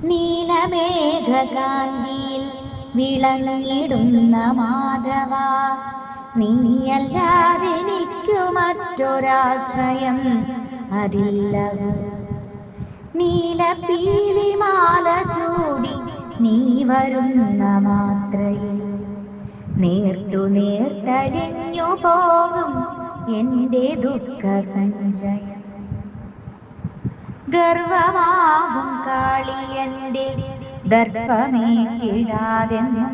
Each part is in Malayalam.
നീലമേഘകാന്തിയിൽ വിളങ്ങിടുന്ന മാധവ, നീയല്ലാതെനിക്കു മറ്റൊരാശ്രയം അതില്ല. നീലപ്പീലിമാല ചൂടി നീ വരുന്ന മാത്രയിൽ നേർത്തു നേർത്തലിഞ്ഞു പോകും എൻ്റെ ദുഃഖ സഞ്ചയം. ഗർവമാകും കാളിയൻ്റെ ദർപ്പമേറ്റിടാതെന്നും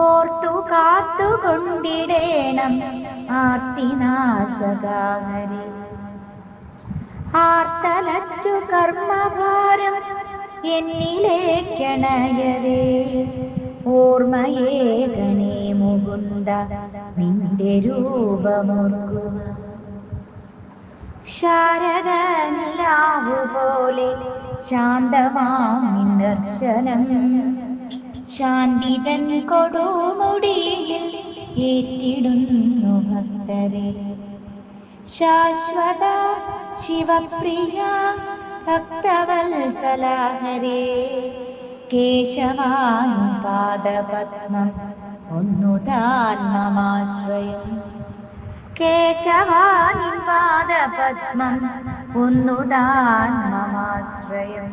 ഓർത്തു കാത്തുകൊണ്ടിടേണം ആർത്തിനാശകാഹരി. ആർത്തലച്ചു കർമ്മഭാരം എന്നിലേക്കണയവേ, ഓർമ്മയേകണേ മുകുന്ദ നിന്റെ രൂപമോർക്കുക. ശാരദനിലാവുപോലെ ശാന്തമാം ദർശനം ശാന്തിതൻ കൊടുമുടിയിൽ ഏറ്റിടുന്നു ഭക്തരെ. ശാശ്വത ശിവപ്രിയ ഭക്തവത്സലാഹരേ, കേശവാനി പാദപത്മം ഒന്നുതാൻ മമാശ്രയം. കേശവാനി പാദപത്മം ഒന്നുതാൻ മമാശ്രയം.